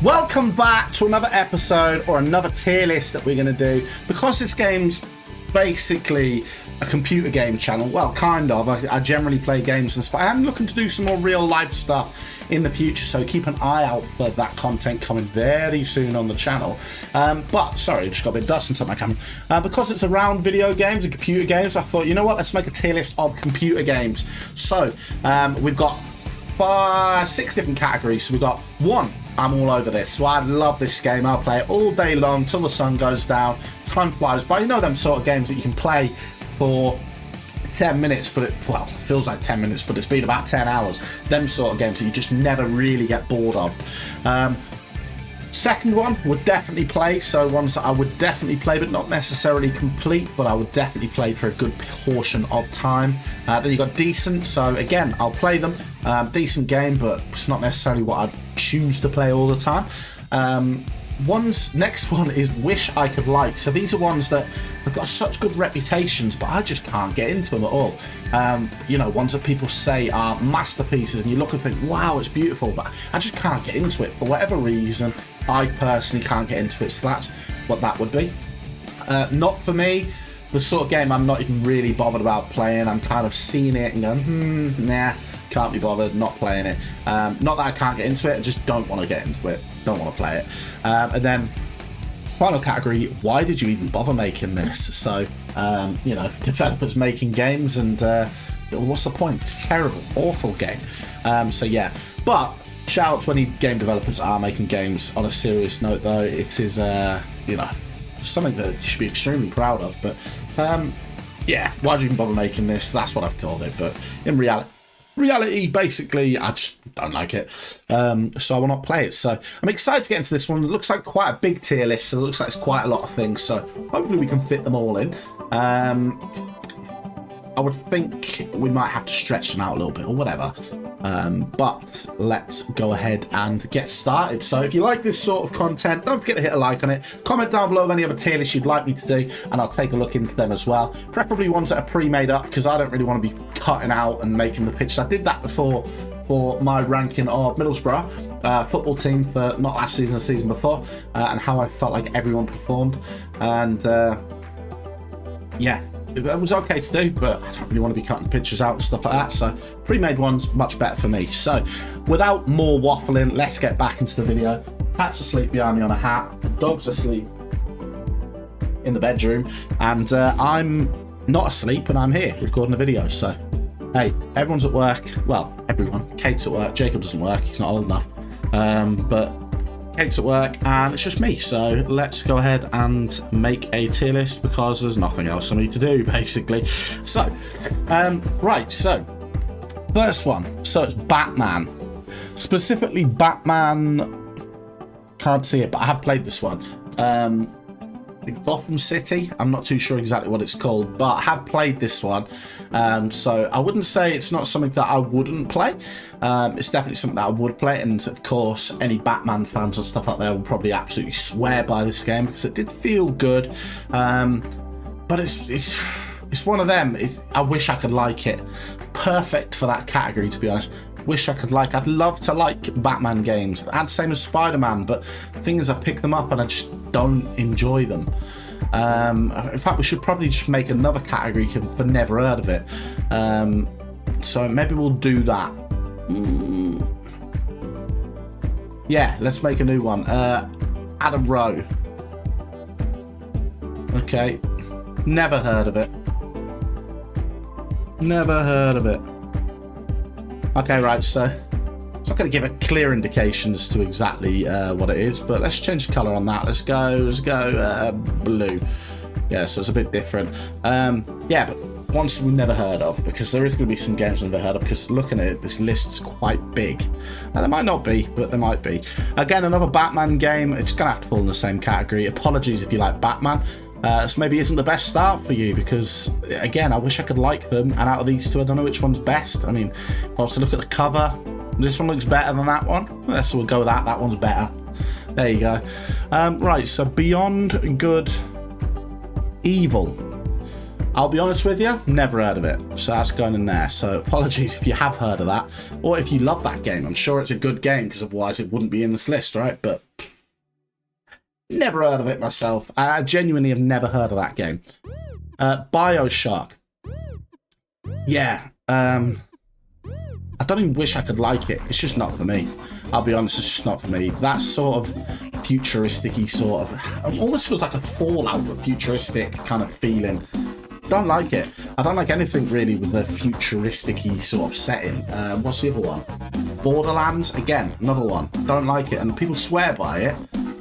Welcome back to another episode or another tier list that we're going to do. Because this game's basically a computer game channel, well, kind of. I generally play games and stuff. I am looking to do some more real life stuff in the future, so keep an eye out for that content coming very soon on the channel. But, sorry, just got a bit of dust on top of my camera. Because it's around video games and computer games, I thought, you know what, let's make a tier list of computer games. So, we've got 6 different categories. So we've got 1, I'm all over this. So I love this game. I'll play it all day long till the sun goes down. Time flies by. You know them sort of games that you can play for 10 minutes, but it feels like 10 minutes, but it's been about 10 hours. Them sort of games that you just never really get bored of. Second one would definitely play, so ones that I would definitely play, but not necessarily complete, but I would definitely play for a good portion of time. Then you got decent, so again, I'll play them. Decent game, but it's not necessarily what I'd choose to play all the time. Next one is wish I could like. So these are ones that have got such good reputations, but I just can't get into them at all. You know, ones that people say are masterpieces, and you look and think, wow, it's beautiful, but I just can't get into it for whatever reason. I personally can't get into it, so that's what that would be. Not for me. The sort of game I'm not even really bothered about playing. I'm kind of seeing it and going, nah, can't be bothered, not playing it. Not that I can't get into it, I just don't want to get into it, don't want to play it. And then final category, why did you even bother making this? So you know, developers making games, and what's the point? It's terrible, awful game. So yeah, but shout out to any game developers that are making games. On a serious note though, it is you know, something that you should be extremely proud of. But yeah, why did you even bother making this? That's what I've called it. But in reality, basically, I just don't like it, so I will not play it. So I'm excited to get into this one. It looks like quite a big tier list, so it looks like it's quite a lot of things, so hopefully we can fit them all in. I would think we might have to stretch them out a little bit or whatever, but let's go ahead and get started. So if you like this sort of content, don't forget to hit a like on it. Comment down below of any other tier lists you'd like me to do, and I'll take a look into them as well. Preferably ones that are pre-made up, because I don't really want to be cutting out and making the pictures. I did that before for my ranking of Middlesbrough football team for not last season, the season before, and how I felt like everyone performed. And yeah, it was okay to do, but I don't really want to be cutting pictures out and stuff like that, so pre-made ones much better for me. So without more waffling, let's get back into the video. Cat's asleep behind me on a hat, the dog's asleep in the bedroom, and I'm not asleep, and I'm here recording a video. So hey, everyone's at work. Well, everyone. Kate's at work. Jacob doesn't work, he's not old enough, but Kate's at work, and it's just me. So let's go ahead and make a tier list, because there's nothing else I need to do, basically. So right, so first one, so it's Batman, specifically Batman, can't see it, but I have played this one. Gotham City, I'm not too sure exactly what it's called, but I have played this one. So I wouldn't say it's not something that I wouldn't play. It's definitely something that I would play, and of course any Batman fans and stuff like that will probably absolutely swear by this game, because it did feel good. But it's one of them. I wish I could like it. Perfect for that category, to be honest. Wish I could like. I'd love to like Batman games. I'd same as Spider-Man, but the thing is, I pick them up and I just don't enjoy them. In fact, we should probably just make another category for never heard of it. So maybe we'll do that. Yeah, let's make a new one. Adam Rowe. Okay, never heard of it. Never heard of it. Okay, right, so it's not going to give a clear indication as to exactly what it is, but let's change the colour on that. Let's go blue. Yeah, so it's a bit different. Yeah, but ones we've never heard of, because there is going to be some games we've never heard of, because looking at it, this list's quite big. Now, there might not be, but there might be. Again, another Batman game. It's going to have to fall in the same category. Apologies if you like Batman. This maybe isn't the best start for you, because again, I wish I could like them, and out of these two I don't know which one's best. I mean, if I was to look at the cover, this one looks better than that one, so we'll go with that one's better. There you go. Right, so Beyond Good Evil, I'll be honest with you, never heard of it, so that's going in there. So apologies if you have heard of that, or if you love that game. I'm sure it's a good game, because otherwise it wouldn't be in this list, right? But Never heard of it myself. I genuinely have never heard of that game. BioShock. Yeah. I don't even wish I could like it. It's just not for me. I'll be honest, it's just not for me. That sort of futuristic-y sort of... It almost feels like a Fallout, but futuristic kind of feeling. Don't like it. I don't like anything really with a futuristic-y sort of setting. What's the other one? Borderlands, again, another one. Don't like it, and people swear by it,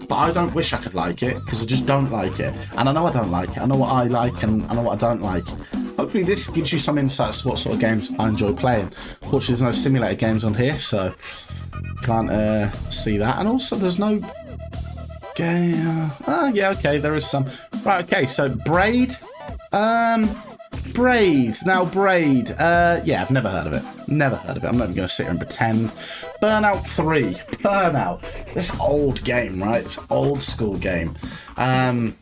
but I don't wish I could like it, because I just don't like it. And I know I don't like it. I know what I like, and I know what I don't like. Hopefully this gives you some insights to what sort of games I enjoy playing. Fortunately, there's no simulator games on here, so can't see that. And also, there's no game... yeah, okay, there is some. Right, okay, so Braid... Braid. Now, Braid. Yeah, I've never heard of it. Never heard of it. I'm not even going to sit here and pretend. Burnout 3. Burnout. This old game, right? It's an old school game. I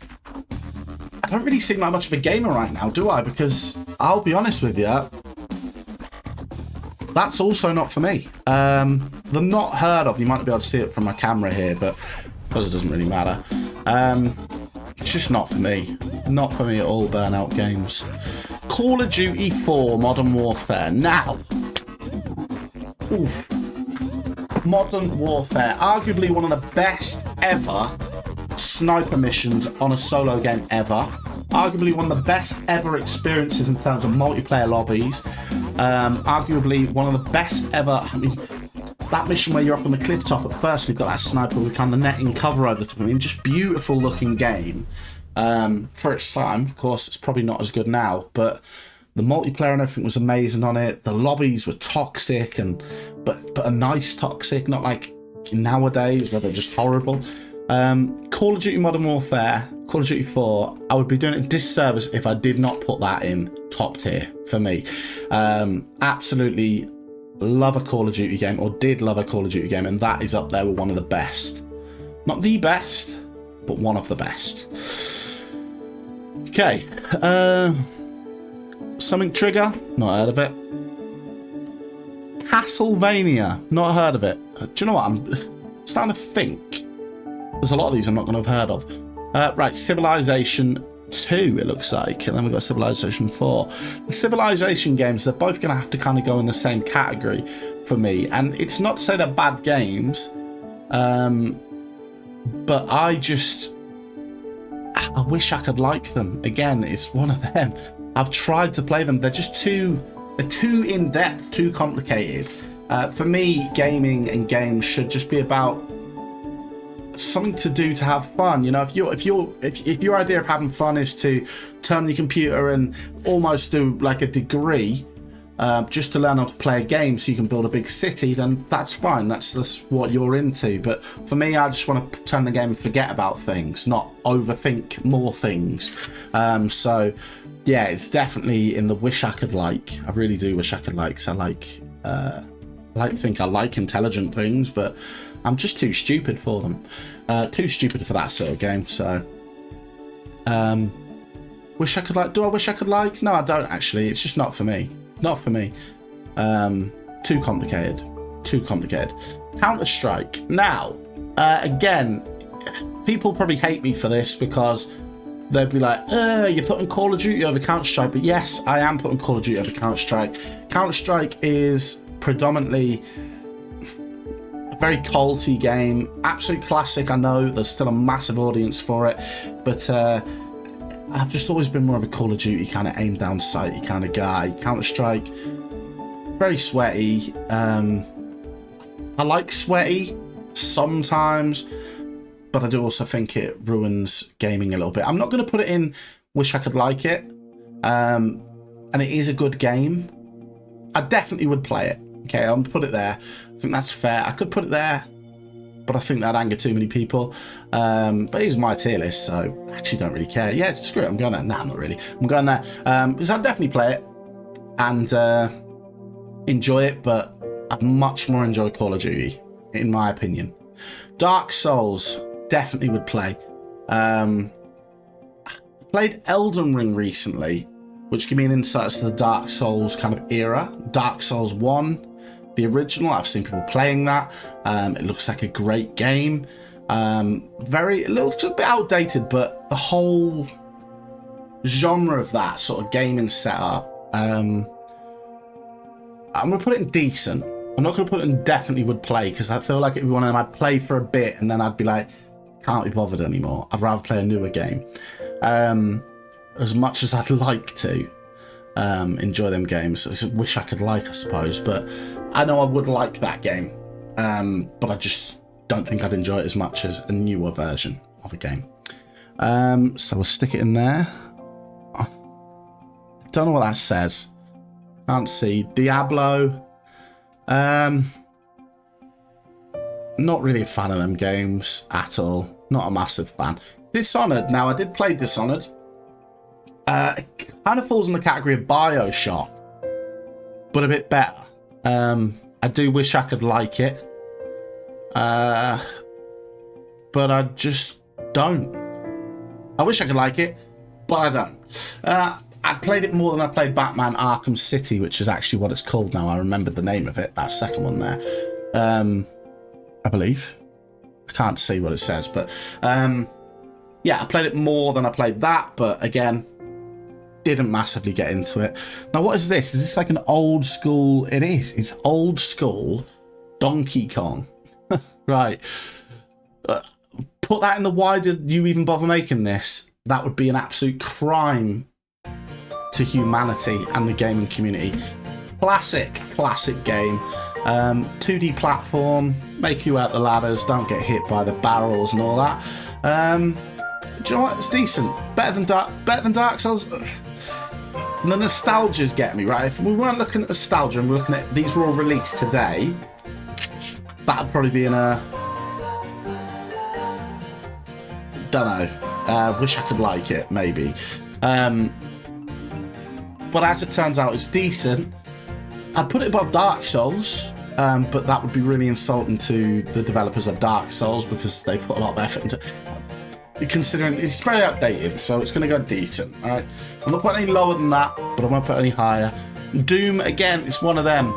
don't really seem like much of a gamer right now, do I? Because I'll be honest with you, that's also not for me. The not heard of, you might not be able to see it from my camera here, but because it doesn't really matter. It's just not for me. Not for me at all, Burnout games. Call of Duty 4 Modern Warfare. Now, Modern Warfare, arguably one of the best ever sniper missions on a solo game ever. Arguably one of the best ever experiences in terms of multiplayer lobbies. Arguably one of the best ever. I mean, that mission where you're up on the cliff top at first, you've got that sniper with kind of netting cover over the top. I mean, just beautiful looking game. For its time, of course, it's probably not as good now, but the multiplayer and everything was amazing on it. The lobbies were toxic, but a nice toxic, not like nowadays where they're just horrible. Call of Duty Modern Warfare, Call of Duty 4, I would be doing it a disservice if I did not put that in top tier for me. Absolutely love a Call of Duty game, or did love a Call of Duty game, and that is up there with one of the best. Not the best, but one of the best. Okay, Something Trigger, not heard of it. Castlevania, not heard of it. Do you know what, I'm starting to think there's a lot of these I'm not going to have heard of. Right, Civilization 2 it looks like, and then we've got Civilization 4. The Civilization games, they're both going to have to kind of go in the same category for me, and it's not to say they're bad games, but I wish I could like them. Again, it's one of them. I've tried to play them. They're just too in-depth, too complicated. For me, gaming and games should just be about something to do to have fun. You know, if your idea of having fun is to turn on your computer and almost do like a degree just to learn how to play a game so you can build a big city, then that's fine. That's what you're into. But for me, I just want to turn the game and forget about things, not overthink more things. So yeah, it's definitely in the wish I could like. I really do wish I could like. So I like to think I like intelligent things, but I'm just too stupid for them. Too stupid for that sort of game. So wish I could like. Do I wish I could like? No, I don't actually. It's just not for me. Not for me. Too complicated. Too complicated. Counter-Strike. Now, again, people probably hate me for this because they'd be like, you're putting Call of Duty over Counter-Strike. But yes, I am putting Call of Duty over Counter-Strike. Counter-Strike is predominantly a very culty game. Absolute classic, I know. There's still a massive audience for it. But I've just always been more of a Call of Duty kind of aim down sighty kind of guy. Counter-Strike, very sweaty. I like sweaty sometimes, but I do also think it ruins gaming a little bit. I'm not going to put it in wish I could like it, and it is a good game. I definitely would play it. Okay, I'm going to put it there. I think that's fair. I could put it there, but I think that'd anger too many people. But here's my tier list, so I actually don't really care. Yeah, screw it, I'm going there. Nah, not really. I'm going there. Because I'd definitely play it and enjoy it, but I'd much more enjoy Call of Duty, in my opinion. Dark Souls, definitely would play. Played Elden Ring recently, which gave me an insight to the Dark Souls kind of era. Dark Souls 1, the original, I've seen people playing that. It looks like a great game. A little bit outdated, but the whole genre of that sort of gaming setup, I'm going to put it in decent. I'm not going to put it in definitely would play, because I feel like it'd be one of them I'd play for a bit and then I'd be like, can't be bothered anymore. I'd rather play a newer game. As much as I'd like to enjoy them games, I wish I could like, I suppose, but I know I would like that game, but I just don't think I'd enjoy it as much as a newer version of a game. So we'll stick it in there. Don't know what that says. Can't see. Diablo. Not really a fan of them games at all. Not a massive fan. Dishonored. Now, I did play Dishonored. It kind of falls in the category of BioShock, but a bit better. I do wish I could like it. But I just don't. I wish I could like it, but I don't. I played it more than I played Batman Arkham City, which is actually what it's called now. I remembered the name of it, that second one there. I believe. I can't see what it says, but yeah, I played it more than I played that, but again, didn't massively get into it. Now, what is this? Is this like an old school? It is. It's old school Donkey Kong. Right. Put that in the why did you even bother making this? That would be an absolute crime to humanity and the gaming community. Classic game. 2D platform, make you out the ladders, don't get hit by the barrels and all that. Do you know what? It's decent. Better than Dark Souls. The nostalgia's getting me, right? If we weren't looking at nostalgia and we're looking at these were all released today, that'd probably be in a... don't know. Wish I could like it, maybe. But as it turns out, it's decent. I'd put it above Dark Souls, but that would be really insulting to the developers of Dark Souls because they put a lot of effort into it. Considering it's very outdated, so it's going to go decent. All right? I'm not putting any lower than that, but I won't put any higher. Doom, again, it's one of them.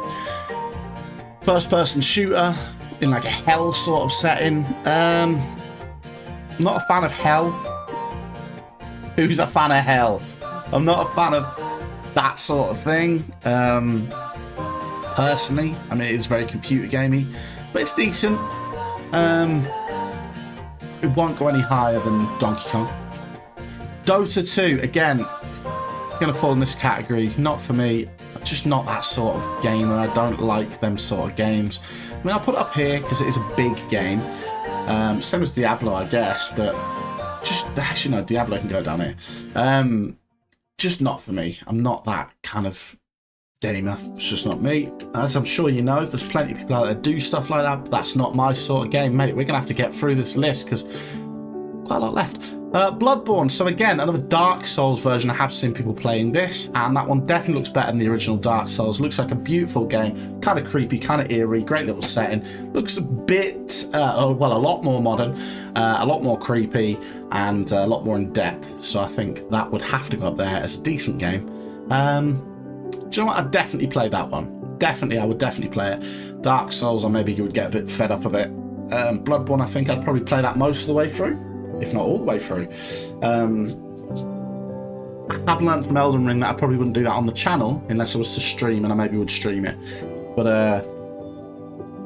First-person shooter in like a hell sort of setting. Not a fan of hell. Who's a fan of hell? I'm not a fan of that sort of thing. Personally, I mean, it is very computer gamey, but it's decent. It won't go any higher than Donkey Kong. Dota 2, again, gonna fall in this category. Not for me. I'm just not that sort of gamer. I don't like them sort of games. I mean, I'll put it up here because it is a big game. Same as Diablo, I guess, but just actually no, Diablo can go down here. Just not for me. I'm not that kind of gamer. It's just not me. As I'm sure you know, there's plenty of people out there that do stuff like that, but that's not my sort of game, mate. We're gonna have to get through this list because quite a lot left. Bloodborne. So again, another Dark Souls version. I have seen people playing this, and that one definitely looks better than the original Dark Souls. Looks like a beautiful game, kind of creepy, kind of eerie, great little setting. Looks a bit, well, a lot more modern, a lot more creepy, and a lot more in depth. So I think that would have to go up there as a decent game. Do you know what? I'd definitely play that one. Definitely, I would definitely play it. Dark Souls, or maybe you would get a bit fed up of it. Bloodborne, I think I'd probably play that most of the way through, if not all the way through. I have learned from Elden Ring that I probably wouldn't do that on the channel unless I was to stream, and I maybe would stream it. But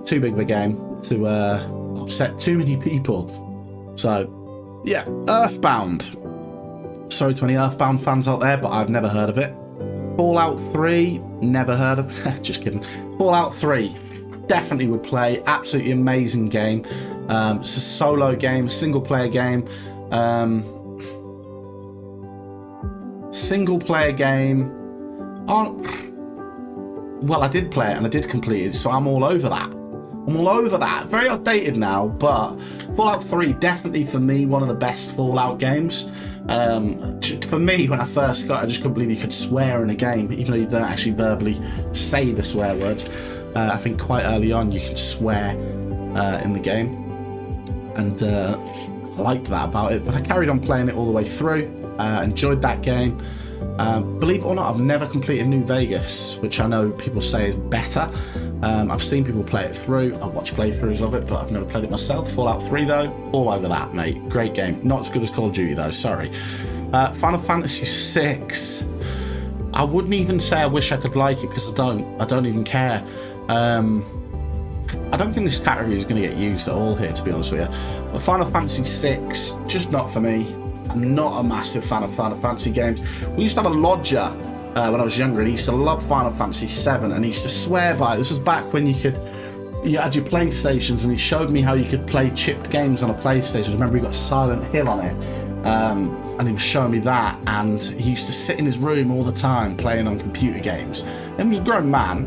too big of a game to upset too many people. So, yeah, Earthbound. Sorry to any Earthbound fans out there, but I've never heard of it. Fallout 3, never heard of. Just kidding. Fallout 3, definitely would play. Absolutely amazing game. It's a solo game, single player game. Single player game. Well, I did play it and I did complete it, so I'm all over that. I'm all over that. Very outdated now, but Fallout 3, definitely for me, one of the best Fallout games. For me, when I first got it, I just couldn't believe you could swear in a game, even though you don't actually verbally say the swear words. I think quite early on you can swear in the game, and I liked that about it. But I carried on playing it all the way through. Enjoyed that game. Believe it or not, I've never completed New Vegas, which I know people say is better. I've seen people play it through. I've watched playthroughs of it, but I've never played it myself. Fallout 3 though, all over that, mate. Great game. Not as good as Call of Duty though, sorry. Final Fantasy 6. I wouldn't even say I wish I could like it, because I don't even care. I don't think this category is going to get used at all here, to be honest with you. But Final Fantasy 6, just not for me. I'm not a massive fan of Final Fantasy games. We used to have a lodger when I was younger, and he used to love Final Fantasy 7, and he used to swear by it. This was back when you had your PlayStations, and he showed me how you could play chipped games on a PlayStation. I remember he got Silent Hill on it, and he was showing me that, and he used to sit in his room all the time playing on computer games. And he was a grown man,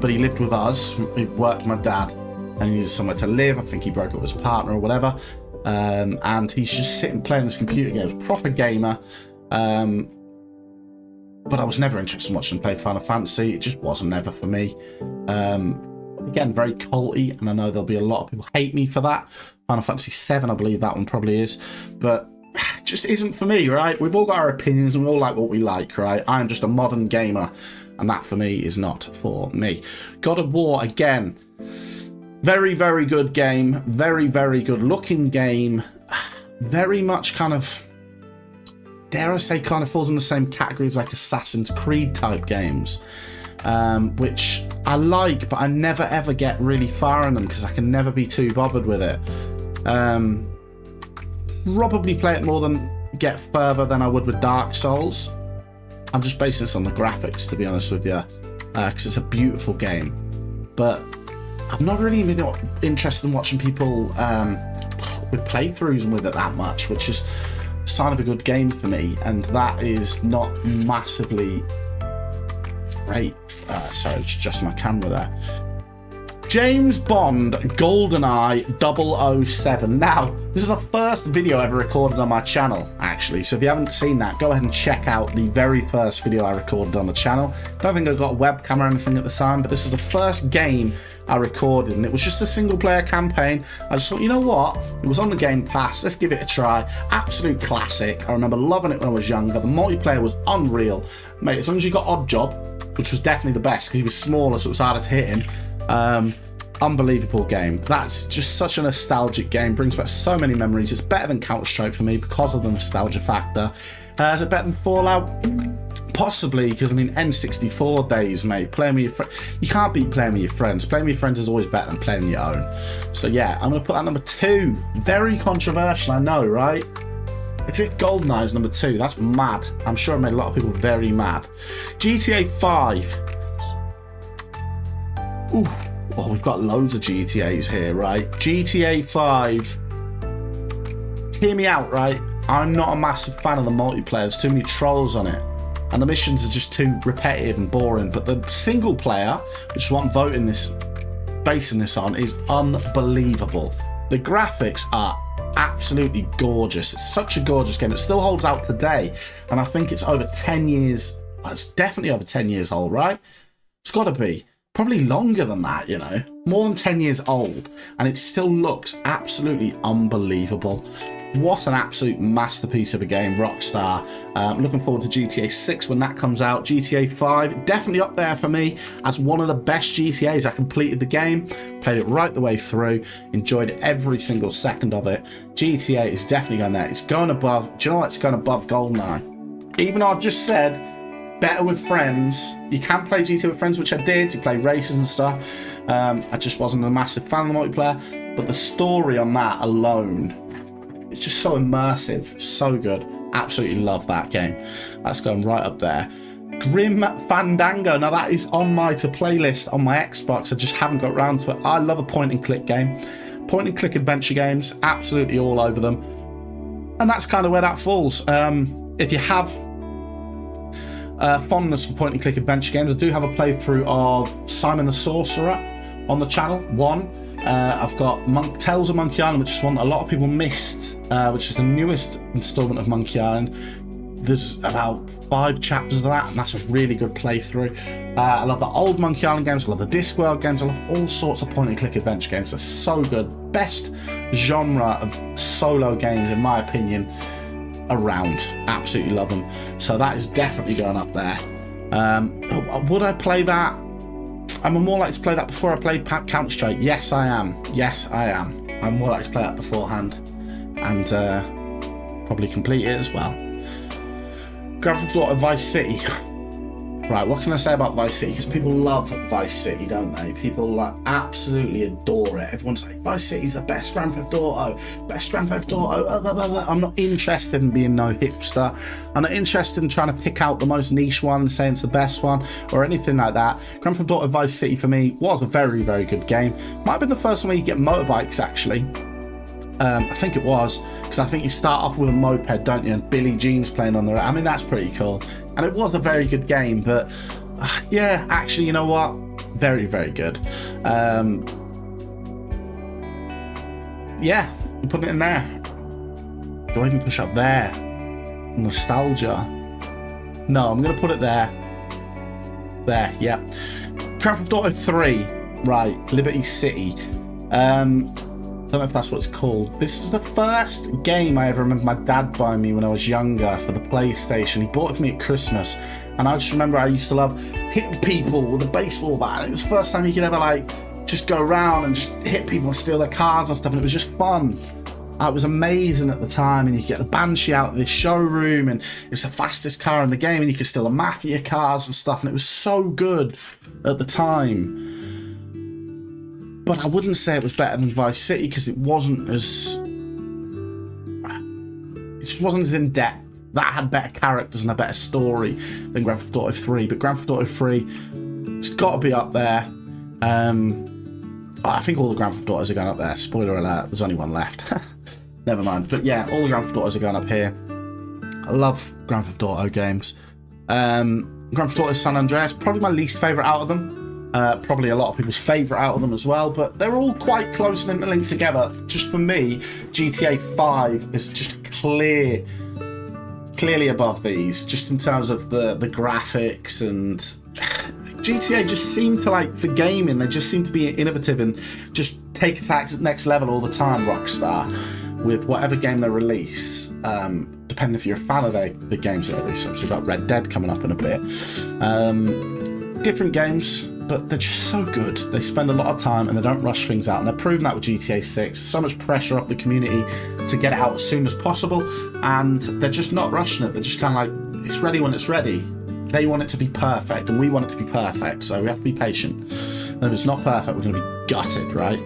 but he lived with us. He worked with my dad, and he needed somewhere to live. I think he broke up with his partner or whatever. And he's just sitting playing this computer games. Proper gamer. But I was never interested in watching him play Final Fantasy. It just wasn't ever for me. Again, very culty, and I know there'll be a lot of people hate me for that. Final Fantasy 7, I believe that one probably is. But it just isn't for me, right? We've all got our opinions, and we all like what we like, right? I'm just a modern gamer, and that for me is not for me. God of War, again, very, very good game. Very, very good looking game. Very much kind of, dare I say, kind of falls in the same category as like Assassin's Creed type games, which I like, but I never ever get really far in them because I can never be too bothered with it. Probably play it more than get further than I would with Dark Souls. I'm just basing this on the graphics, to be honest with you, because it's a beautiful game. But I'm not really even interested in watching people with playthroughs with it that much, which is a sign of a good game for me, and that is not massively great. Sorry, it's just my camera there. James Bond GoldenEye 007. Now, this is the first video ever recorded on my channel, actually. So if you haven't seen that, go ahead and check out the very first video I recorded on the channel. I don't think I got a webcam or anything at the time, but this is the first game I recorded, and it was just a single player campaign. I just thought, you know what? It was on the Game Pass. Let's give it a try. Absolute classic. I remember loving it when I was younger. The multiplayer was unreal. Mate, as long as you got Oddjob, which was definitely the best because he was smaller, so it was harder to hit him. Unbelievable game. That's just such a nostalgic game. Brings back so many memories. It's better than Counter-Strike for me because of the nostalgia factor. Is it better than Fallout? Possibly, because I mean, N64 days, mate. Playing with your friends. You can't beat playing with your friends. Playing with your friends is always better than playing on your own. So yeah, I'm going to put that number 2. Very controversial, I know, right? It's GoldenEye's number 2. That's mad. I'm sure it made a lot of people very mad. GTA 5. Ooh. Oh, we've got loads of GTAs here, right? GTA 5. Hear me out, right? I'm not a massive fan of the multiplayer. There's too many trolls on it. And the missions are just too repetitive and boring. But the single player, which is what I'm basing this on, is unbelievable. The graphics are absolutely gorgeous. It's such a gorgeous game. It still holds out today. And I think it's over 10 years. Well, it's definitely over 10 years old, right? It's got to be. Probably longer than that, you know. More than 10 years old. And it still looks absolutely unbelievable. What an absolute masterpiece of a game, Rockstar. Looking forward to GTA 6 when that comes out. GTA 5, definitely up there for me as one of the best GTAs. I completed the game, played it right the way through, enjoyed every single second of it. GTA is definitely going there. It's going above, do you know what? It's going above GoldenEye. Even though I've just said, better with friends. You can play GTA with friends, which I did. You play races and stuff. I just wasn't a massive fan of the multiplayer. But the story on that alone, it's just so immersive. So good. Absolutely love that game. That's going right up there. Grim Fandango. Now that is on my to-play list on my Xbox. I just haven't got around to it. I love a point-and-click game. Point-and-click adventure games. Absolutely all over them. And that's kind of where that falls. If you have fondness for point-and-click adventure games, I do have a playthrough of Simon the Sorcerer on the channel. I've got Tales of Monkey Island, which is one that a lot of people missed, which is the newest installment of Monkey Island. There's about 5 chapters of that, and that's a really good playthrough. I love the old Monkey Island games. I love the Discworld games. I love all sorts of point-and-click adventure games. They're so good. Best genre of solo games, in my opinion. around. Absolutely love them. So that is definitely going up there. Would I play that? I'm more likely to play that before I play Counter-Strike. Yes, I am. Yes, I am. I'm more likely to play that beforehand and probably complete it as well. Grand Theft Auto Vice City. Right, what can I say about Vice City? Because people love Vice City, don't they? People like absolutely adore it. Everyone's like, Vice City's the best Grand Theft Auto, best Grand Theft Auto. I'm not interested in being no hipster. I'm not interested in trying to pick out the most niche one and saying it's the best one or anything like that. Grand Theft Auto Vice City for me was a very, very good game. Might have been the first one where you get motorbikes, actually. I think it was, because I think you start off with a moped, don't you? And Billie Jean's playing on the right. I mean, that's pretty cool. And it was a very good game, but yeah, actually, you know what? Very, very good. Yeah, I'm putting it in there. Do I even push up there? Nostalgia. No, I'm going to put it there. There, yeah. Grand Theft Auto 3. Right, Liberty City. I don't know if that's what it's called. This is the first game I ever remember my dad buying me when I was younger for the PlayStation. He bought it for me at Christmas. And I just remember I used to love hitting people with a baseball bat. It was the first time you could ever like just go around and just hit people and steal their cars and stuff. And it was just fun. It was amazing at the time. And you get the Banshee out of this showroom and it's the fastest car in the game. And you could steal the Mafia cars and stuff. And it was so good at the time. But I wouldn't say it was better than Vice City because it wasn't as... It just wasn't as in-depth. That had better characters and a better story than Grand Theft Auto 3. But Grand Theft Auto 3, it's got to be up there. I think all the Grand Theft Autos are going up there. Spoiler alert, there's only one left. Never mind. But yeah, all the Grand Theft Autos are going up here. I love Grand Theft Auto games. Grand Theft Auto San Andreas, probably my least favourite out of them. Probably a lot of people's favourite out of them as well, but they're all quite close and interlinked together. Just for me, GTA 5 is just clearly above these, just in terms of the graphics, and GTA just seem to like the gaming. They just seem to be innovative and just take it to the next level all the time. Rockstar, with whatever game they release, depending if you're a fan of the games that they release. So we've got Red Dead coming up in a bit. Different games, but they're just so good. They spend a lot of time and they don't rush things out, and they're proving that with GTA 6. So much pressure off the community to get it out as soon as possible, and they're just not rushing it. They're just kind of like, it's ready when it's ready. They want it to be perfect, and we want it to be perfect, so we have to be patient. And if it's not perfect, we're going to be gutted, right?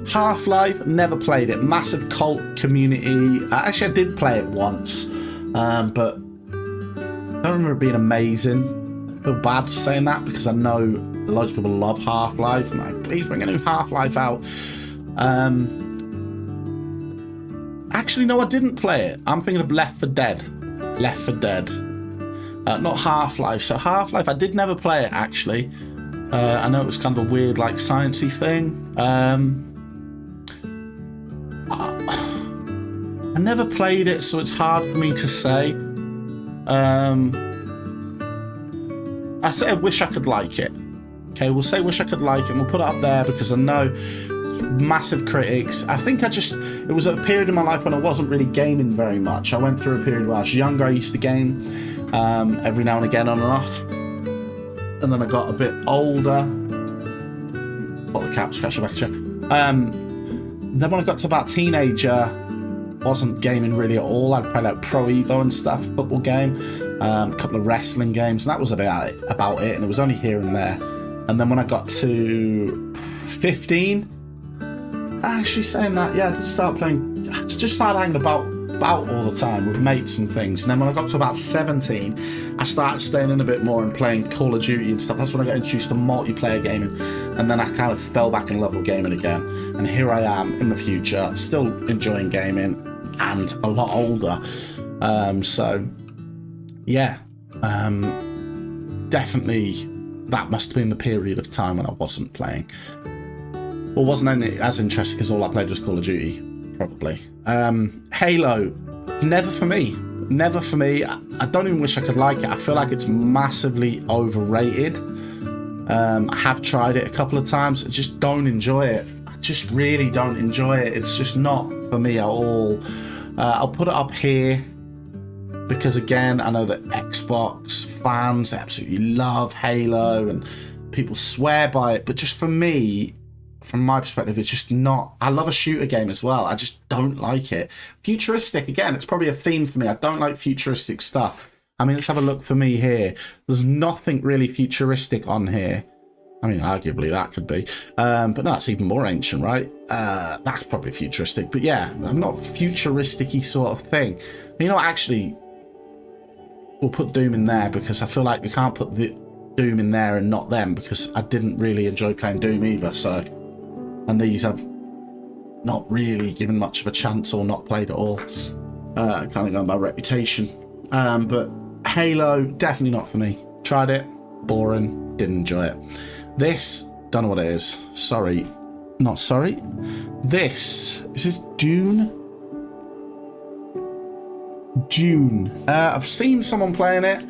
Half-Life, never played it. Massive cult community. Actually, I did play it once, but I don't remember it being amazing. I feel bad saying that because I know loads of people love Half-Life and like, please bring a new Half-Life out. Actually, no, I didn't play it. I'm thinking of Left 4 Dead. Left 4 Dead. Not Half-Life. So Half-Life, I did never play it, actually. I know it was kind of a weird, like, sciencey thing. I never played it, so it's hard for me to say. I'd say I wish I could like it. Okay, we'll say wish I could like it, and we'll put it up there because I know massive critics. I think it was a period in my life when I wasn't really gaming very much. I went through a period where I was younger. I used to game every now and again on and off. And then I got a bit older. What the cat scratch back at you. Then when I got to about teenager, wasn't gaming really at all. I'd play like Pro Evo and stuff, football game, a couple of wrestling games, and that was about it. And it was only here and there. And then when I got to 15, actually saying that, yeah, I just started hanging about all the time with mates and things. And then when I got to about 17, I started staying in a bit more and playing Call of Duty and stuff. That's when I got introduced to multiplayer gaming, and then I kind of fell back in love with gaming again. And here I am in the future, still enjoying gaming and a lot older. So yeah, definitely that must have been the period of time when I wasn't playing, or wasn't as interested, because all I played was Call of Duty, probably. Halo, never for me. Never for me. I don't even wish I could like it. I feel like it's massively overrated. I have tried it a couple of times. I just don't enjoy it. I just really don't enjoy it. It's just not for me at all. I'll put it up here. because again, I know that Xbox fans absolutely love Halo and people swear by it, but just for me, from my perspective, it's just not. I love a shooter game as well. I just don't like it. Futuristic, again, it's probably a theme for me. I don't like futuristic stuff. I mean, let's have a look for me here. There's nothing really futuristic on here. I mean, arguably that could be. But no, it's even more ancient, right? That's probably futuristic. But yeah, I'm not futuristic-y sort of thing. You know what, actually, we'll put Doom in there because I feel like we can't put the Doom in there and not them, because I didn't really enjoy playing Doom either, so... And these I've not really given much of a chance or not played at all. Kind of going by reputation. But Halo, definitely not for me. Tried it, boring, didn't enjoy it. This, don't know what it is. Sorry. Not sorry. This, is this Dune? Dune. I've seen someone playing it.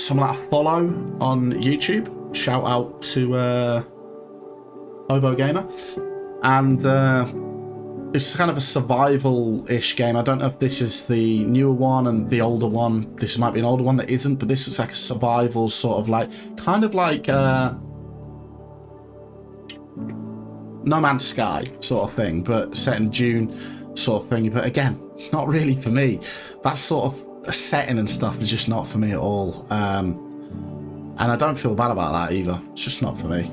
Someone that I follow on YouTube. Shout out to BelowAverageGamer. And it's kind of a survival-ish game. I don't know if this is the newer one and the older one. This might be an older one that isn't, but this is like a survival sort of like, kind of like No Man's Sky sort of thing, but set in June sort of thing. But again, not really for me. That sort of a setting and stuff is just not for me at all. And I don't feel bad about that either. It's just not for me.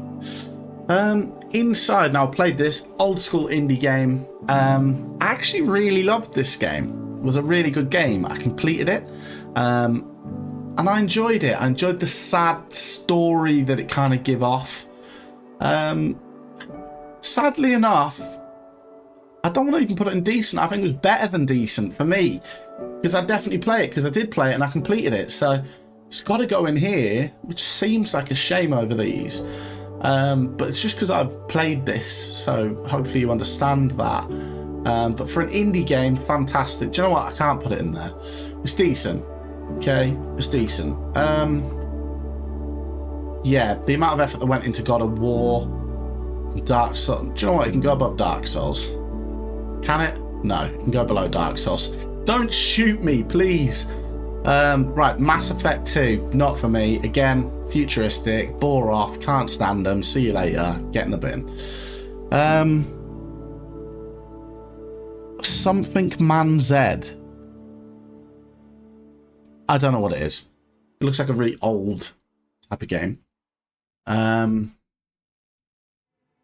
Inside, now I played this old school indie game. I actually really loved this game. It was a really good game. I completed it. And I enjoyed it. I enjoyed the sad story that it kind of give off. Sadly enough, I don't want to even put it in decent. I think it was better than decent for me. Because I definitely play it, because I did play it and I completed it. So it's got to go in here, which seems like a shame over these. But it's just because I've played this, so hopefully you understand that. But for an indie game, fantastic. Do you know what? I can't put it in there. It's decent. Okay, it's decent. Yeah, the amount of effort that went into God of War, Dark Souls. Do you know what? It can go above Dark Souls. Can it? No, it can go below Dark Souls. Don't shoot me, please. Right, Mass Effect 2, not for me. Again, futuristic, bore off, can't stand them. See you later. Get in the bin. Something Man Z. I don't know what it is. It looks like a really old type of game. Pull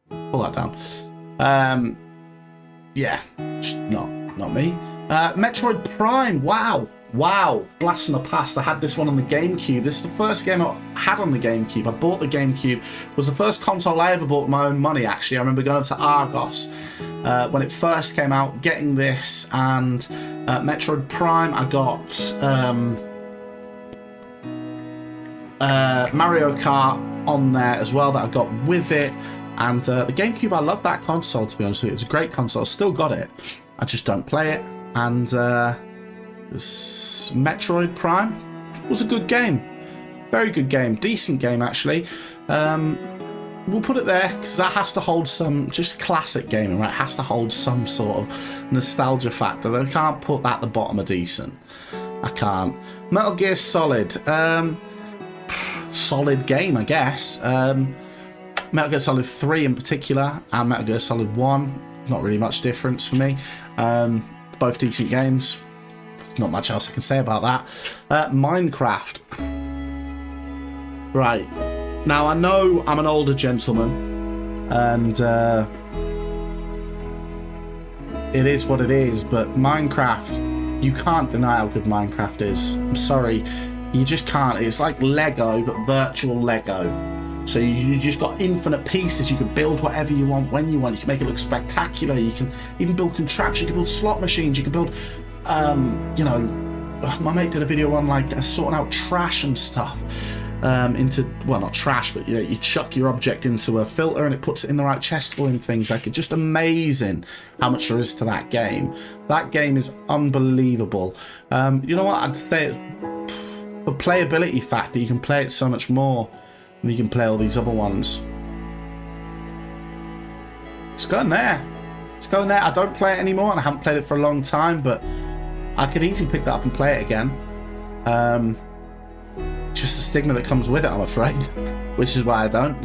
that down. Yeah, just not me. Metroid Prime. Wow, blast from the past. I had this one on the GameCube. This is the first game I had on the GameCube. I bought the GameCube. It was the first console I ever bought with my own money, actually. I remember going up to Argos when it first came out, getting this, and Metroid Prime. I got Mario Kart on there as well that I got with it. And the GameCube, I love that console, to be honest with you. It's a great console. Still got it. I just don't play it. And Metroid Prime was a good game. Very good game. Decent game, actually. We'll put it there because that has to hold some, just classic gaming, right? It has to hold some sort of nostalgia factor. I can't put that at the bottom of decent. I can't. Metal Gear Solid. Solid game, I guess. Metal Gear Solid 3 in particular, and Metal Gear Solid 1. Not really much difference for me. Both decent games. There's not much else I can say about that. Minecraft. Right. Now, I know I'm an older gentleman, and it is what it is, but Minecraft, you can't deny how good Minecraft is. I'm sorry. You just can't. It's like Lego, but virtual Lego. So you just got infinite pieces. You can build whatever you want, when you want. You can make it look spectacular. You can even build contraptions. You can build slot machines. You can build, you know, my mate did a video on like sorting out trash and stuff into, well, not trash, but you know, you chuck your object into a filter and it puts it in the right chest full and things. Like, it's just amazing how much there is to that game. That game is unbelievable. You know what? I'd say it's for playability factor. You can play it so much more. You can play all these other ones. It's going there. It's going there. I don't play it anymore, and I haven't played it for a long time, but I could easily pick that up and play it again. Just the stigma that comes with it, I'm afraid, which is why I don't.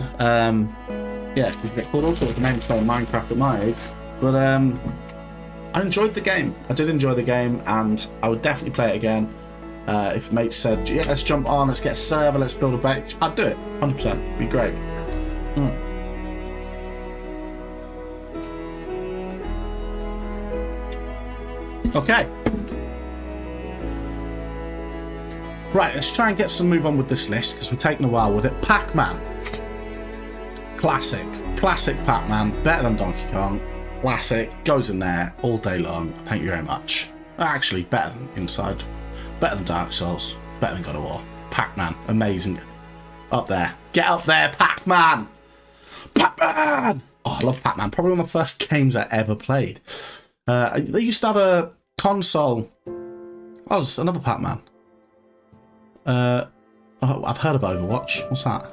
Yeah, you get called all sorts of names playing Minecraft at my age, but I enjoyed the game. I did enjoy the game, and I would definitely play it again. If mates said, yeah, let's jump on, let's get a server, let's build a base, I'd do it, 100%. It'd be great. Okay. Right, let's try and get some move on with this list, because we're taking a while with it. Pac-Man. Classic. Classic Pac-Man. Better than Donkey Kong. Classic. Goes in there all day long. Thank you very much. Actually, better than Inside. Better than Dark Souls. Better than God of War. Pac-Man. Amazing. Up there. Get up there, Pac-Man! Pac-Man! Oh, I love Pac-Man. Probably one of the first games I ever played. They used to have a console. Oh, there's another Pac-Man. Oh, I've heard of Overwatch. What's that?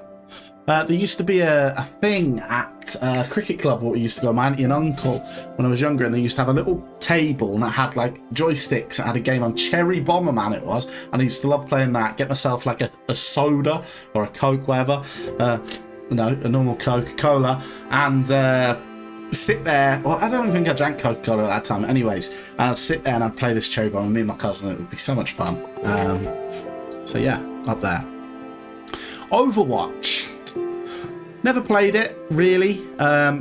There used to be a thing at a cricket club where we used to go, my auntie and uncle, when I was younger, and they used to have a little table and it had like joysticks and had a game on Cherry Bomberman it was, and I used to love playing that, get myself like a soda or a Coke, whatever, no, a normal Coca-Cola, and sit there, well, I don't even think I drank Coca-Cola at that time anyways, and I'd sit there and I'd play this Cherry Bomber, me and my cousin, it would be so much fun. So yeah, up there. Overwatch. Never played it, really.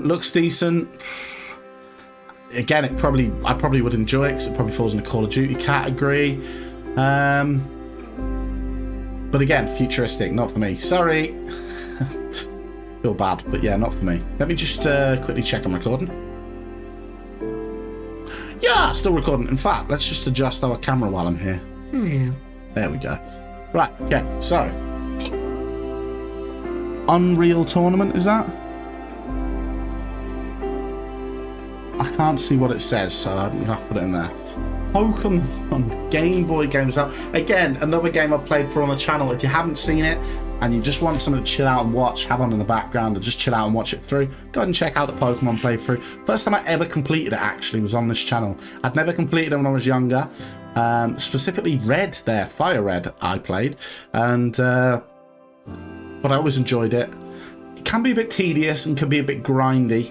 Looks decent. Again, I probably would enjoy it because it probably falls in the Call of Duty category. But again, futuristic, not for me. Sorry. Feel bad, but yeah, not for me. Let me just quickly check I'm recording. Yeah, still recording. In fact, let's just adjust our camera while I'm here. There we go. Right, okay, so Unreal Tournament, is that? I can't see what it says, so I'm gonna have to put it in there. Pokemon Game Boy games out. Again, another game I've played for on the channel. If you haven't seen it and you just want something to chill out and watch, have on in the background, or just chill out and watch it through, go ahead and check out the Pokemon playthrough. First time I ever completed it actually was on this channel. I'd never completed it when I was younger. Specifically Red there, Fire Red I played, and but I always enjoyed it. It can be a bit tedious and can be a bit grindy,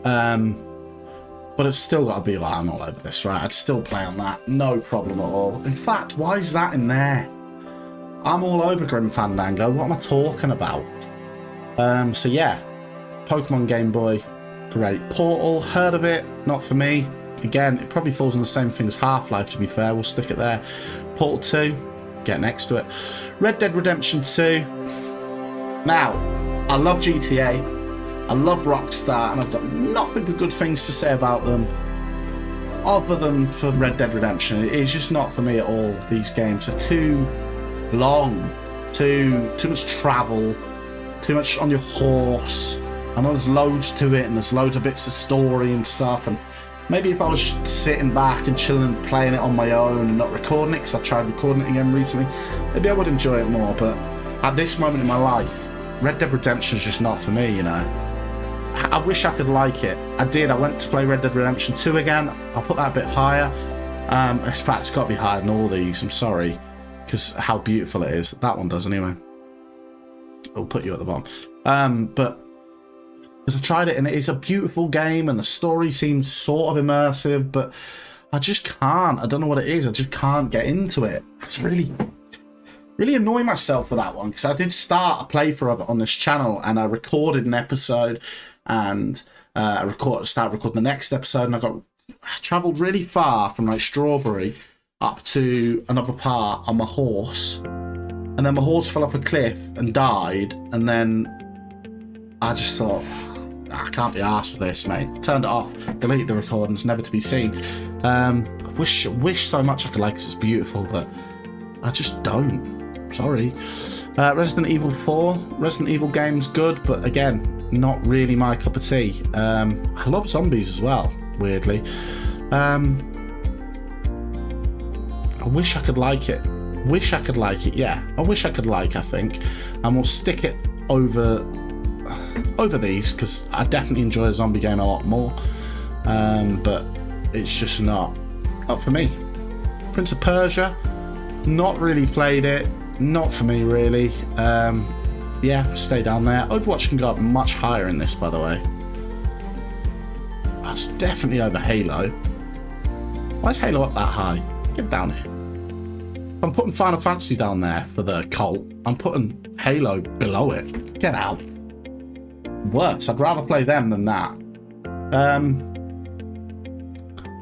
but it's still got to be like, I'm all over this, right? I'd still play on that, no problem at all. In fact, why is that in there? I'm all over Grim Fandango, what am I talking about? So yeah, Pokemon Game Boy, great. Portal, heard of it, not for me. Again, it probably falls on the same thing as Half-Life, to be fair. We'll stick it there. Portal 2, get next to it. Red Dead Redemption 2. Now, I love GTA. I love Rockstar, and I've got nothing but good things to say about them other than for Red Dead Redemption. It's just not for me at all. These games are too long, too much travel, too much on your horse. I know there's loads to it, and there's loads of bits of story and stuff, and maybe if I was just sitting back and chilling and playing it on my own and not recording it, because I tried recording it again recently, maybe I would enjoy it more. But at this moment in my life, Red Dead Redemption is just not for me, you know. I wish I could like it. I did. I went to play Red Dead Redemption 2 again. I'll put that a bit higher. In fact, it's got to be higher than all these. I'm sorry, because how beautiful it is. That one does anyway. I'll put you at the bottom. But because I tried it and it is a beautiful game and the story seems sort of immersive, but I just can't. I don't know what it is. I just can't get into it. It's really annoying myself with that one, because I did start a playthrough of it on this channel and I recorded an episode and I started recording the next episode, and I travelled really far from like Strawberry up to another part on my horse, and then my horse fell off a cliff and died, and then I just thought, I can't be arsed with this, mate. Turned it off, deleted the recordings, never to be seen. I wish so much I could like it, it's beautiful, but I just don't. Sorry. Resident Evil 4. Resident Evil game's good, but again, not really my cup of tea. I love zombies as well, weirdly. I wish I could like it. Yeah, I wish I could I think. And we'll stick it over these, because I definitely enjoy a zombie game a lot more. But it's just not for me. Prince of Persia, not really played it. Not for me, really. Yeah, stay down there. Overwatch can go up much higher in this, by the way. That's definitely over Halo. Why is Halo up that high? Get down here. I'm putting Final Fantasy down there for the cult. I'm putting Halo below it. Get out. Worse. I'd rather play them than that.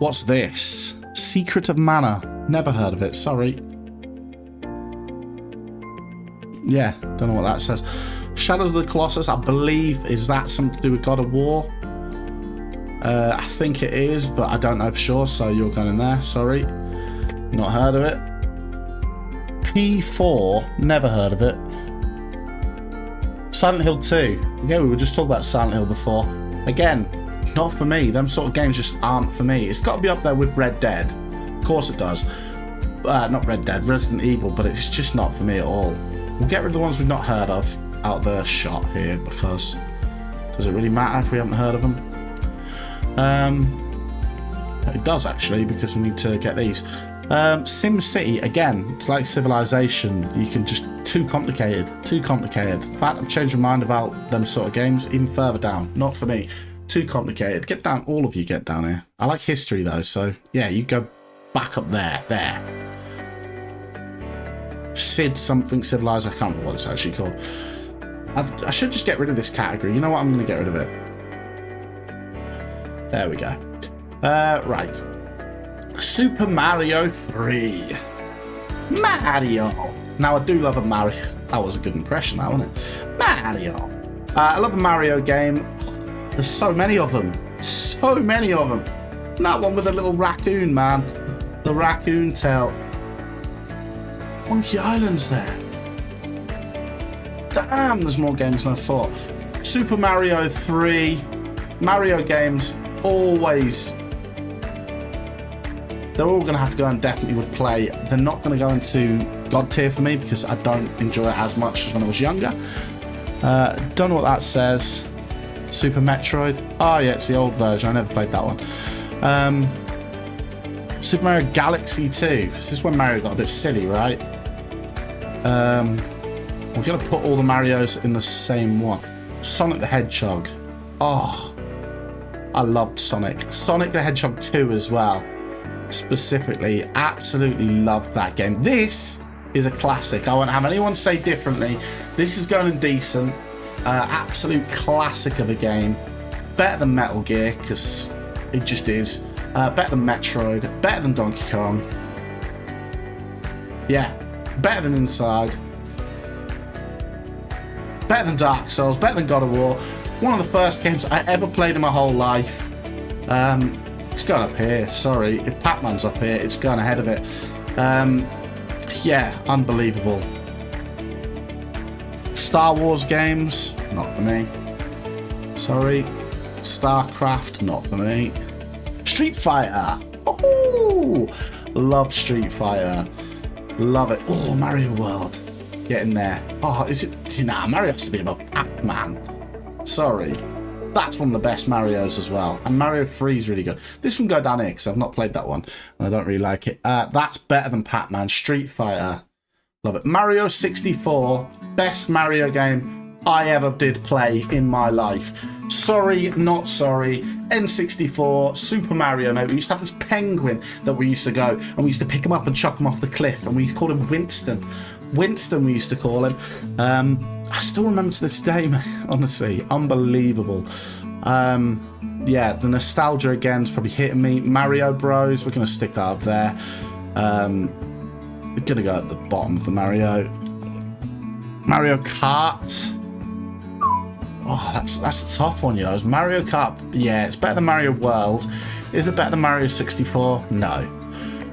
What's this? Secret of Mana. Never heard of it. Sorry. Yeah, don't know what that says. Shadows of the Colossus, I believe, is that something to do with God of War? I think it is, but I don't know for sure, so you're going in there. Sorry. Not heard of it. P4, never heard of it. Silent Hill 2. Yeah, we were just talking about Silent Hill before. Again, not for me. Them sort of games just aren't for me. It's got to be up there with Red Dead. Of course it does. Not Red Dead, Resident Evil, but it's just not for me at all. We'll get rid of the ones we've not heard of out the shot here, because does it really matter if we haven't heard of them? It does actually, because we need to get these. Sim City, again, it's like Civilization. You can just too complicated. In fact, I've changed my mind about them sort of games even further down. Not for me. Too complicated. Get down, all of you get down here. I like history though, so yeah, you go back up there. Sid something Civilized. I can't remember what it's actually called. I should just get rid of this category. You know what? I'm going to get rid of it. There we go. Right. Super Mario 3. Mario. Now, I do love a Mario. That was a good impression, that, wasn't it? Mario. I love a Mario game. There's so many of them. So many of them. And that one with the little raccoon, man. The raccoon tail. Monkey Island's there. Damn, there's more games than I thought. Super Mario 3. Mario games, always. They're all going to have to go and definitely would play. They're not going to go into God tier for me because I don't enjoy it as much as when I was younger. Don't know what that says. Super Metroid. Oh yeah, it's the old version. I never played that one. Super Mario Galaxy 2. This is when Mario got a bit silly, right? We're going to put all the Marios in the same one. Sonic the Hedgehog. Oh, I loved Sonic. Sonic the Hedgehog 2 as well. Specifically, absolutely loved that game. This is a classic. I won't have anyone say differently. This is going in decent. Absolute classic of a game. Better than Metal Gear, because it just is. Better than Metroid. Better than Donkey Kong. Yeah. Better than Inside. Better than Dark Souls. Better than God of War. One of the first games I ever played in my whole life. It's going up here. Sorry. If Pac-Man's up here, it's going ahead of it. Yeah, unbelievable. Star Wars games, not for me. Sorry. StarCraft, not for me. Street Fighter. Oh, love Street Fighter. Love it. Oh, Mario World. Get in there. Oh, is it? Nah, Mario has to be above Pac-Man. Sorry. That's one of the best Marios as well. And Mario 3 is really good. This one go down here because I've not played that one. And I don't really like it. That's better than Pac-Man. Street Fighter. Love it. Mario 64. Best Mario game I ever did play in my life. Sorry, not sorry. N64, Super Mario, mate. We used to have this penguin that we used to go and we used to pick him up and chuck him off the cliff. And we called him Winston. Winston, we used to call him. I still remember to this day, mate. Honestly, unbelievable. Yeah, the nostalgia again is probably hitting me. Mario Bros. We're going to stick that up there. We're going to go at the bottom of the Mario. Mario Kart. Oh, that's a tough one, you know. It's Mario Kart. Yeah, it's better than Mario World. Is it better than Mario 64? No.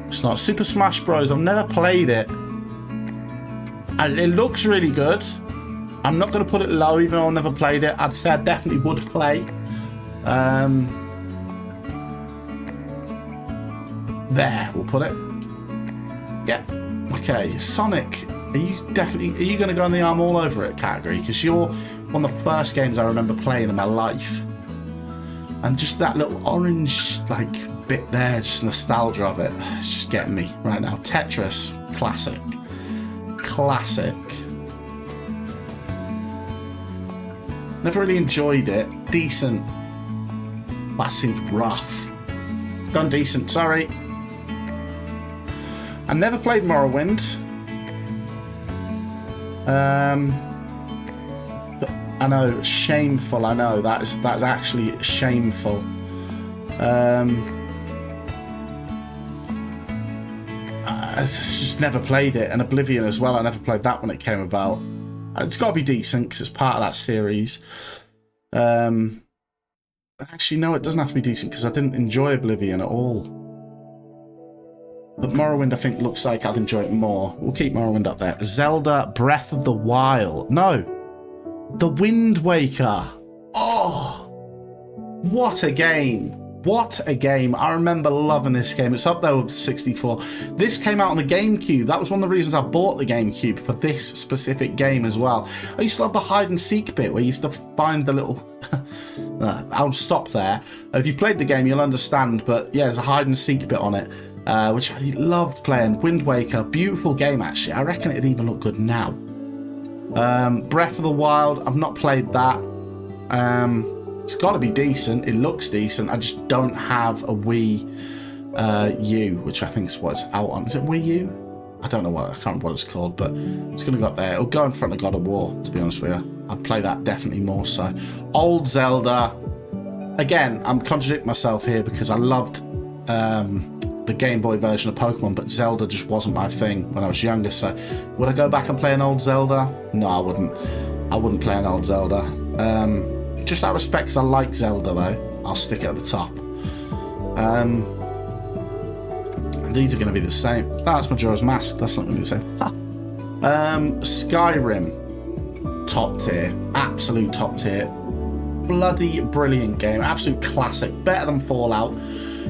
It's not. Super Smash Bros. I've never played it. It looks really good. I'm not going to put it low, even though I've never played it. I'd say I definitely would play. There, we'll put it. Yeah. Okay, Sonic. Are you going to go in the arm all over it category? Because you're one of the first games I remember playing in my life. And just that little orange, like, bit there, just nostalgia of it. It's just getting me right now. Tetris, classic. Classic. Never really enjoyed it. Decent. That seems rough. Done decent, sorry. I never played Morrowind. I know, shameful. I know that's actually shameful. I just never played it, and Oblivion as well. I never played that when it came about. It's got to be decent because it's part of that series. Actually, no, it doesn't have to be decent because I didn't enjoy Oblivion at all. But Morrowind, I think, looks like I'd enjoy it more. We'll keep Morrowind up there. Zelda Breath of the Wild. No. The Wind Waker. Oh, what a game. What a game. I remember loving this game. It's up there with 64. This came out on the GameCube. That was one of the reasons I bought the GameCube, for this specific game as well. I used to love the hide and seek bit where you used to find the little... I'll stop there. If you played the game, you'll understand. But yeah, there's a hide and seek bit on it, which I loved playing. Wind Waker. Beautiful game, actually. I reckon it'd even look good now. Breath of the Wild. I've not played that. It's got to be decent. It looks decent. I just don't have a Wii U, which I think is what it's out on. Is it Wii U? I don't know what. I can't remember what it's called, but it's going to go up there. It'll go in front of God of War, to be honest with you. I'd play that definitely more so. Old Zelda. Again, I'm contradicting myself here because I loved the Game Boy version of Pokemon, but Zelda just wasn't my thing when I was younger. So would I go back and play an old Zelda? No, I wouldn't. I wouldn't play an old Zelda. Just out of respect, because I like Zelda, though. I'll stick it at the top. And these are going to be the same. That's Majora's Mask. That's not going to be the same. Skyrim. Top tier. Absolute top tier. Bloody brilliant game. Absolute classic. Better than Fallout,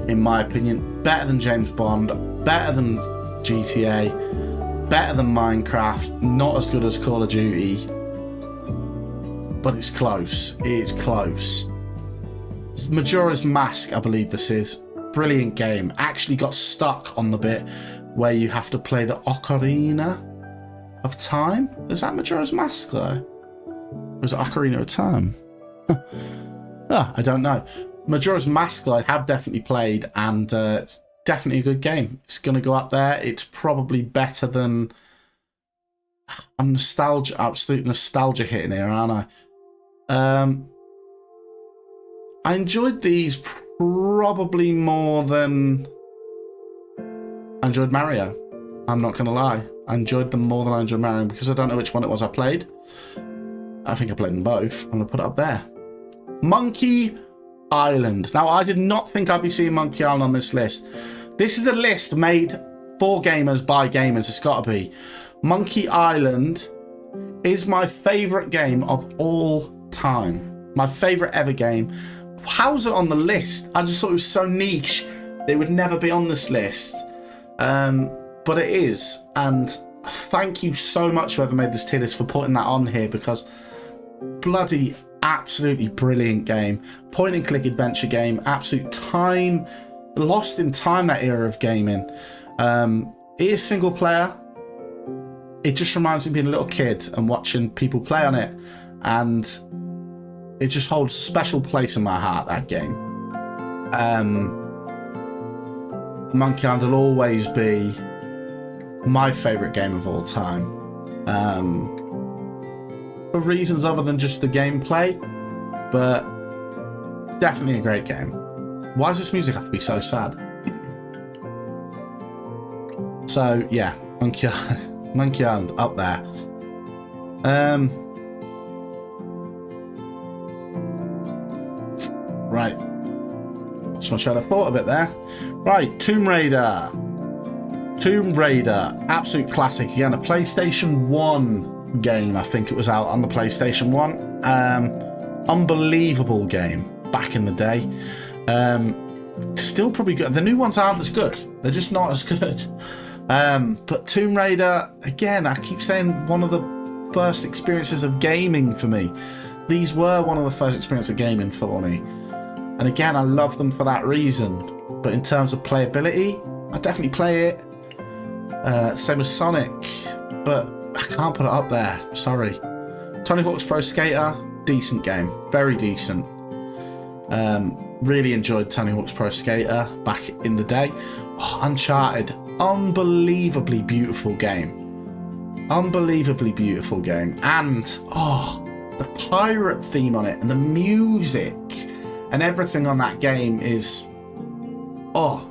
in my opinion. Better than James Bond. Better than GTA. Better than Minecraft. Not as good as Call of Duty. But it's close. It's close. Majora's Mask, I believe this is. Brilliant game. Actually got stuck on the bit where you have to play the Ocarina of Time. Is that Majora's Mask, though? Or is it Ocarina of Time? I don't know. Majora's Mask, though, I have definitely played, and it's definitely a good game. It's going to go up there. It's probably better than... I'm nostalgia, absolute nostalgia hitting here, aren't I? I enjoyed these probably more than I enjoyed Mario. I'm not going to lie. I enjoyed them more than I enjoyed Mario because I don't know which one it was I played. I think I played them both. I'm going to put it up there. Monkey Island. Now, I did not think I'd be seeing Monkey Island on this list. This is a list made for gamers by gamers. It's got to be. Monkey Island is my favourite game of all time. My favourite ever game. How's it on the list? I just thought it was so niche that it would never be on this list. But it is. And thank you so much whoever made this tier list for putting that on here, because bloody absolutely brilliant game. Point and click adventure game. Absolute time. Lost in time, that era of gaming. It is single player. It just reminds me of being a little kid and watching people play on it. And it just holds a special place in my heart, that game. Monkey Island will always be my favourite game of all time. For reasons other than just the gameplay, but definitely a great game. Why does this music have to be so sad? So, yeah, Monkey Island up there. Right. Just my train of thought a bit there. Right, Tomb Raider. Tomb Raider. Absolute classic. Again, a PlayStation 1 game. I think it was out on the PlayStation 1. Unbelievable game back in the day. Still probably good. The new ones aren't as good. They're just not as good. But Tomb Raider, again, I keep saying one of the first experiences of gaming for me. These were one of the first experiences of gaming for me. And again, I love them for that reason. But in terms of playability, I definitely play it. Same as Sonic, but I can't put it up there. Sorry. Tony Hawk's Pro Skater, decent game, very decent. Really enjoyed Tony Hawk's Pro Skater back in the day. Oh, Uncharted, unbelievably beautiful game. Unbelievably beautiful game. And, oh, the pirate theme on it and the music and everything on that game is, oh,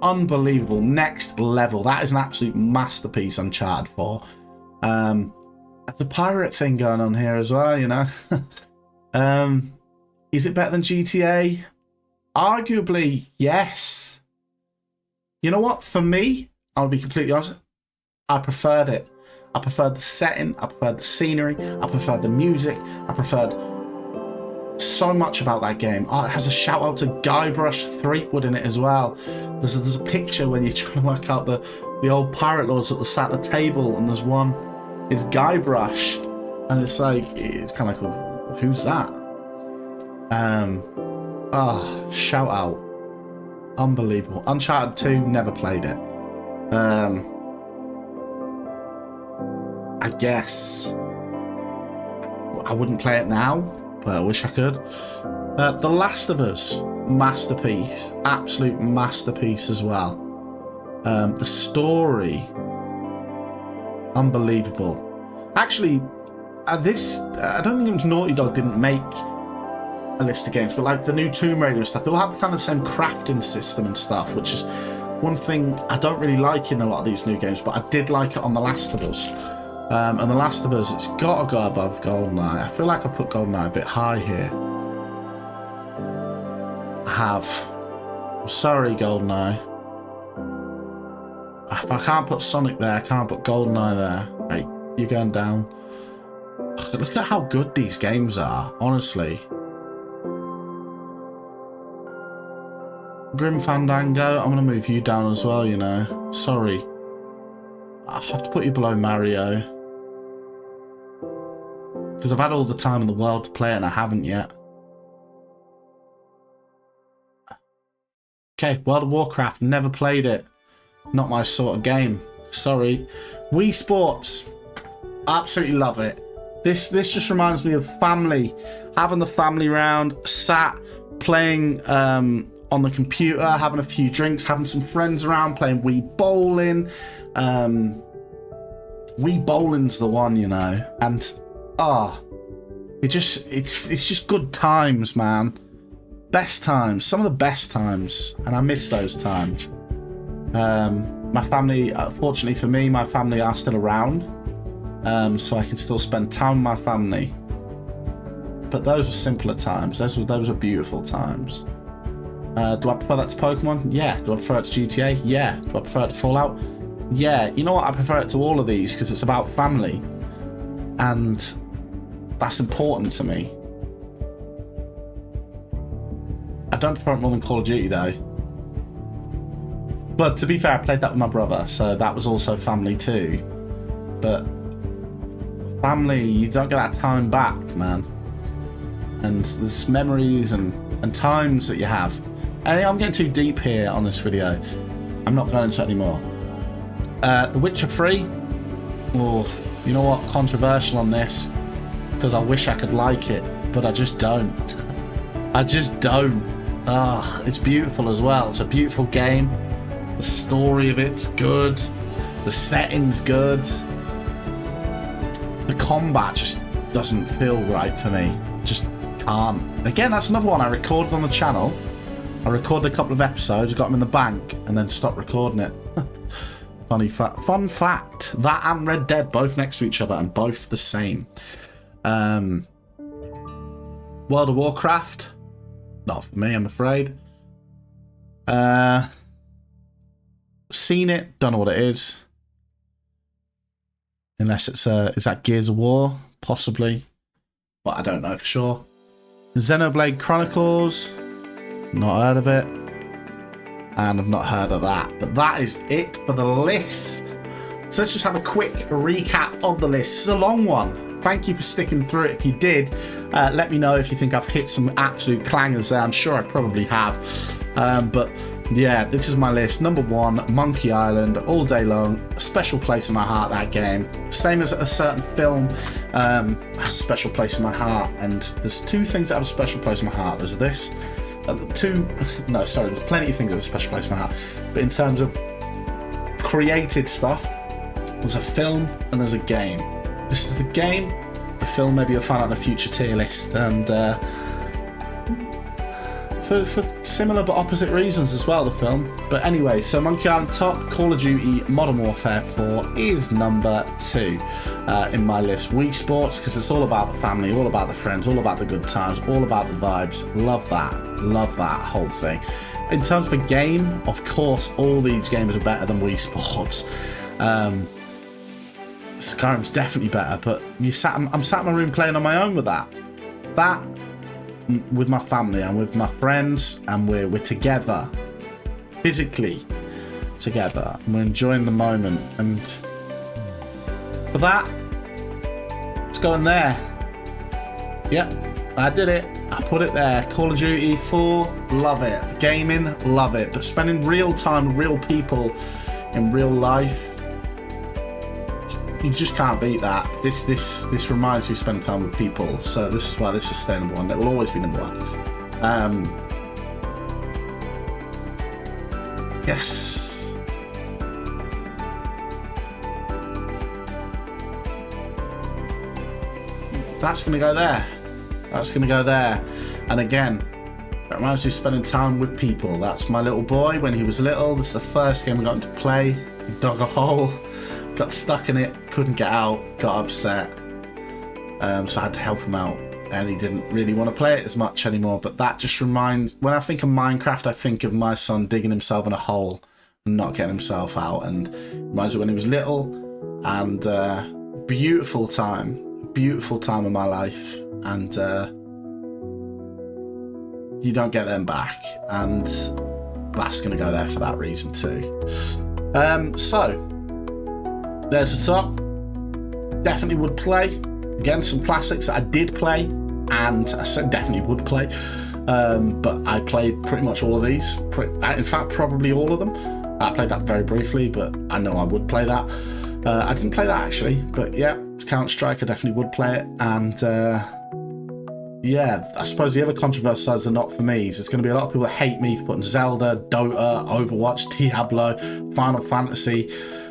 unbelievable. Next level. That is an absolute masterpiece, Uncharted 4. The pirate thing going on here as well, you know. Is it better than GTA? Arguably, yes. You know what? For me, I'll be completely honest, I preferred it. I preferred the setting, I preferred the scenery, I preferred the music, I preferred so much about that game. Oh, it has a shout out to Guybrush Threepwood in it as well. There's a picture when you're trying to work out the old pirate lords that sat at the table, and there's one is Guybrush, and it's like, it's kind of cool. Who's that? Shout out. Unbelievable. Uncharted 2, never played it. I guess I wouldn't play it now, but I wish I could. The Last of Us, masterpiece. Absolute masterpiece as well. The story, unbelievable. Actually, I don't think it was Naughty Dog didn't make a list of games, but like the new Tomb Raider and stuff, they'll have kind of the same crafting system and stuff, which is one thing I don't really like in a lot of these new games, but I did like it on The Last of Us. And The Last of Us, it's got to go above GoldenEye. I feel like I put GoldenEye a bit high here. I have. I'm sorry, GoldenEye. If I can't put Sonic there, I can't put GoldenEye there. Right, you're going down. Look at how good these games are, honestly. Grim Fandango, I'm going to move you down as well, you know. Sorry. I have to put you below Mario. Because I've had all the time in the world to play it and I haven't yet. Okay, World of Warcraft, never played it. Not my sort of game. Sorry. Wii Sports, absolutely love it. This just reminds me of family. Having the family round, sat, playing on the computer, having a few drinks, having some friends around, playing Wii Bowling. Wii Bowling's the one, you know. And, it's just good times, man. Best times, some of the best times, and I miss those times. My family, fortunately for me, my family are still around, so I can still spend time with my family. But those were simpler times. Those were beautiful times. Do I prefer that to Pokemon? Yeah. Do I prefer it to GTA? Yeah. Do I prefer it to Fallout? Yeah. You know what? I prefer it to all of these because it's about family, and that's important to me. I don't prefer it more than Call of Duty though. But to be fair, I played that with my brother, so that was also family too. But family, you don't get that time back, man. And there's memories and times that you have. And I'm getting too deep here on this video. I'm not going into it anymore. The Witcher 3. Oh, you know what? Controversial on this. Because I wish I could like it, but I just don't. I just don't. Ugh, it's beautiful as well. It's a beautiful game. The story of it's good. The setting's good. The combat just doesn't feel right for me. Just can't. Again, that's another one I recorded on the channel. I recorded a couple of episodes, got them in the bank, and then stopped recording it. Fun fact. That and Red Dead, both next to each other and both the same. World of Warcraft. Not for me, I'm afraid. Seen it, don't know what it is. Unless it's is that Gears of War? Possibly. But I don't know for sure. Xenoblade Chronicles. Not heard of it. And I've not heard of that. But that is it for the list. So let's just have a quick recap of the list. It's a long one. thank you for sticking through it. If you did, let me know if you think I've hit some absolute clangers there. I'm sure I probably have. But yeah, this is my list. Number 1, Monkey Island, all day long. A special place in my heart, that game. Same as a certain film has a special place in my heart. And there's 2 things that have a special place in my heart. There's this. There's plenty of things that have a special place in my heart. But in terms of created stuff, there's a film and there's a game. This is the game. The film, maybe you'll find out in a future tier list. And for similar but opposite reasons as well, the film. But anyway, so Monkey Island top, Call of Duty Modern Warfare 4 is number 2 in my list. Wii Sports, because it's all about the family, all about the friends, all about the good times, all about the vibes. Love that whole thing. In terms of a game, of course, all these games are better than Wii Sports. Skyrim's definitely better, but I'm sat in my room playing on my own with that. With my family and with my friends, and we're together, physically together, and we're enjoying the moment. And for that, it's going there. Yep, I did it. I put it there. Call of Duty 4, love it. Gaming, love it. But spending real time with real people in real life, you just can't beat that. This reminds you of spending time with people. So this is why this is staying number 1. It will always be number 1. Yes. That's going to go there. That's going to go there. And again, it reminds me of spending time with people. That's my little boy when he was little. This is the first game I got him to play. He dug a hole. Got stuck in it, couldn't get out, got upset, so I had to help him out, and he didn't really want to play it as much anymore. But that just reminds, when I think of Minecraft, I think of my son digging himself in a hole and not getting himself out, and it reminds me when he was little. And beautiful time in my life, and you don't get them back, and that's going to go there for that reason too. So there's the top. Definitely would play. Again, some classics that I did play, and I said definitely would play. But I played pretty much all of these. In fact, probably all of them. I played that very briefly, but I know I would play that. I didn't play that actually, but yeah, Counter-Strike, I definitely would play it. And yeah, I suppose the other controversial sides are not for me. There's going to be a lot of people that hate me for putting Zelda, Dota, Overwatch, Diablo, Final Fantasy,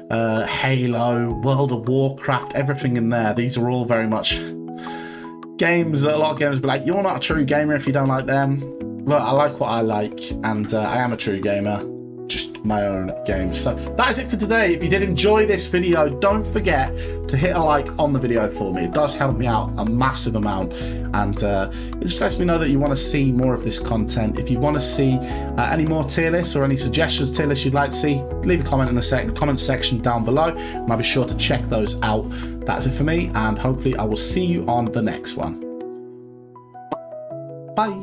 Halo, World of Warcraft, everything in there. These are all very much games that a lot of gamers be like, you're not a true gamer if you don't like them. Look, I like what I like, and I am a true gamer, just my own games. So that is it for today. If you did enjoy this video, don't forget to hit a like on the video for me. It does help me out a massive amount, and it just lets me know that you want to see more of this content. If you want to see any more tier lists or any suggestions tier lists you'd like to see, leave a comment in the comment section down below, and I'll be sure to check those out. That's it for me, and hopefully I will see you on the next one. Bye.